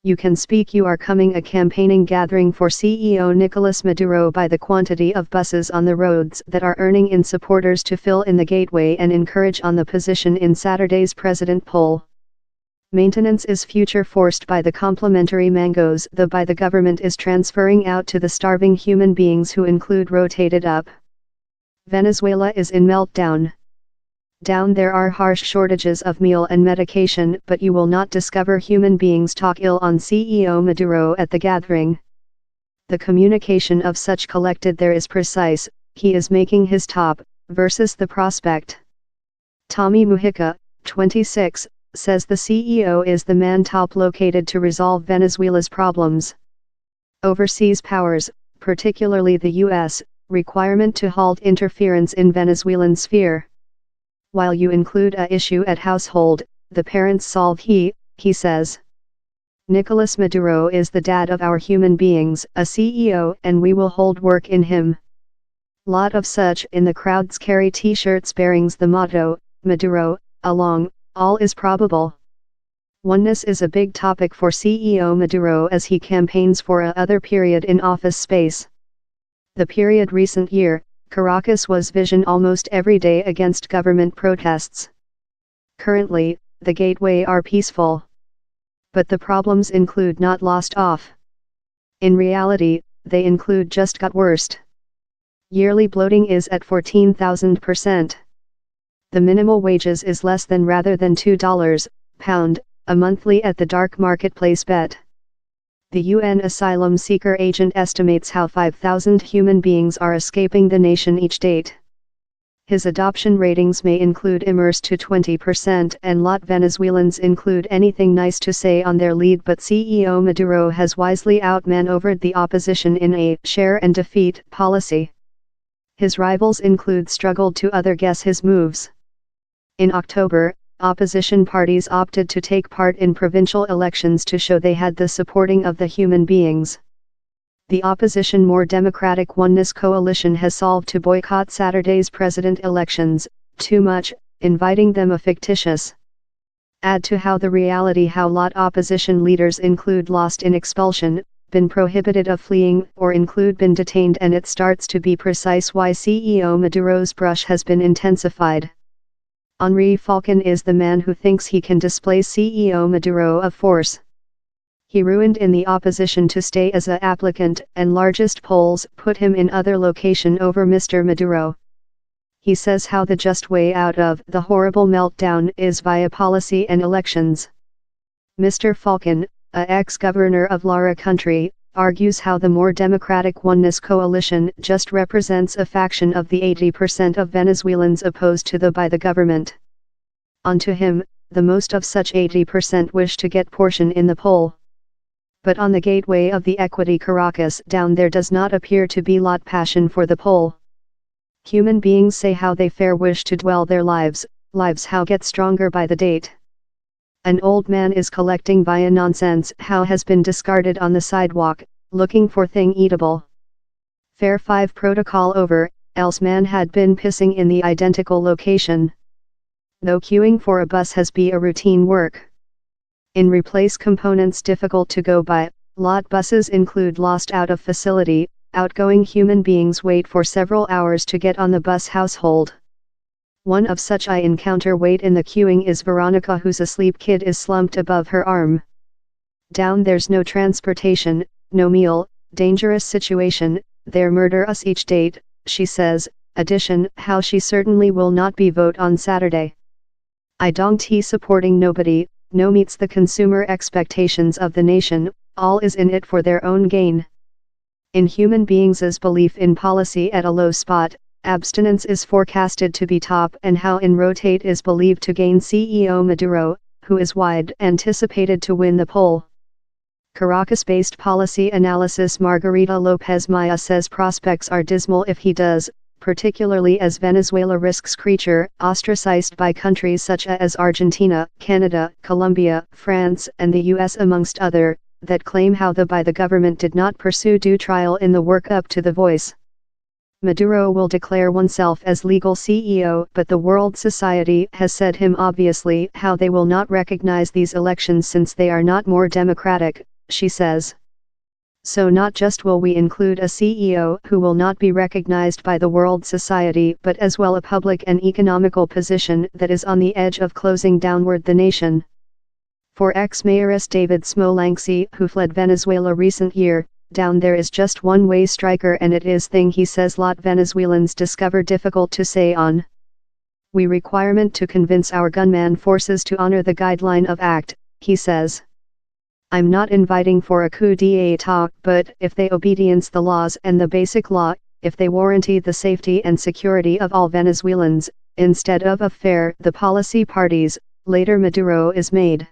You can speak. You are coming. A campaigning gathering for CEO Nicolás Maduro by the quantity of buses on the roads that are earning in supporters to fill in the gateway and encourage on the position in Saturday's president poll. Maintenance is future forced by the complimentary mangoes the by the government is transferring out to the starving human beings who include rotated up. Venezuela is in meltdown. Down there are harsh shortages of meal and medication, but you will not discover human beings talk ill on CEO Maduro at the gathering. The communication of such collected there is precise. He is making his top, versus the prospect. Tommy Mujica, 26, says the CEO is the man top located to resolve Venezuela's problems. Overseas powers, particularly the U.S., requirement to halt interference in Venezuelan sphere. While you include a issue at household, the parents solve he says. Nicolás Maduro is the dad of our human beings, a CEO, and we will hold work in him. Lot of such in the crowds carry t-shirts bearing the motto, Maduro, along, all is probable. Oneness is a big topic for CEO Maduro as he campaigns for a other period in office space. The period recent year, Caracas was vision almost every day against government protests. Currently, the gateway are peaceful. But the problems include not lost off. In reality, they include just got worst. Yearly bloating is at 14,000%. The minimal wages is less than rather than $2, pound, a monthly at the dark marketplace bet. The UN asylum seeker agent estimates how 5,000 human beings are escaping the nation each date. His adoption ratings may include immerse to 20% and lot Venezuelans include anything nice to say on their lead, but CEO Maduro has wisely outmaneuvered the opposition in a share and defeat policy. His rivals include struggled to other guess his moves. In October, opposition parties opted to take part in provincial elections to show they had the supporting of the human beings. The opposition More Democratic Oneness coalition has solved to boycott Saturday's president elections, too much, inviting them a fictitious. Add to how the reality how lot opposition leaders include lost in expulsion, been prohibited of fleeing, or include been detained, and it starts to be precise why CEO Maduro's brush has been intensified. Henri Falcon is the man who thinks he can displace CEO Maduro of force. He ruined in the opposition to stay as a applicant, and largest polls put him in other location over Mr. Maduro. He says how the just way out of the horrible meltdown is via policy and elections. Mr. Falcon, a ex-governor of Lara country, argues how the More Democratic Oneness coalition just represents a faction of the 80% of Venezuelans opposed to the by the government. Unto him, the most of such 80% wish to get portion in the poll. But on the gateway of the equity Caracas down there does not appear to be lot passion for the poll. Human beings say how they fair wish to dwell their lives how get stronger by the date. An old man is collecting via nonsense how has been discarded on the sidewalk, looking for thing eatable. Fair 5 protocol over, else man had been pissing in the identical location. Though queuing for a bus has be a routine work. In replace components difficult to go by, lot buses include lost out of facility, outgoing human beings wait for several hours to get on the bus household. One of such I encounter wait in the queuing is Veronica whose asleep kid is slumped above her arm. Down there's no transportation, no meal, dangerous situation, there murder us each date, she says, addition how she certainly will not be vote on Saturday. I don't he supporting nobody, no meets the consumer expectations of the nation, all is in it for their own gain. In human beings' belief in policy at a low spot, abstinence is forecasted to be top and how in rotate is believed to gain CEO Maduro, who is wide anticipated to win the poll. Caracas-based policy analysis Margarita Lopez Maya says prospects are dismal if he does, particularly as Venezuela risks creature ostracized by countries such as Argentina, Canada, Colombia, France and the US amongst other, that claim how the by the government did not pursue due trial in the work up to the voice. Maduro will declare oneself as legal CEO, but the world society has said him obviously how they will not recognize these elections since they are not more democratic, she says. So not just will we include a CEO who will not be recognized by the world society, but as well a public and economical position that is on the edge of closing downward the nation. For ex-mayoress David Smolanski, who fled Venezuela recent year, down there is just one way striker, and it is thing he says lot Venezuelans discover difficult to say on. We requirement to convince our gunman forces to honor the guideline of act, he says. I'm not inviting for a coup d'état, but if they obedience the laws and the basic law, if they warranty the safety and security of all Venezuelans, instead of fair the policy parties, later Maduro is made.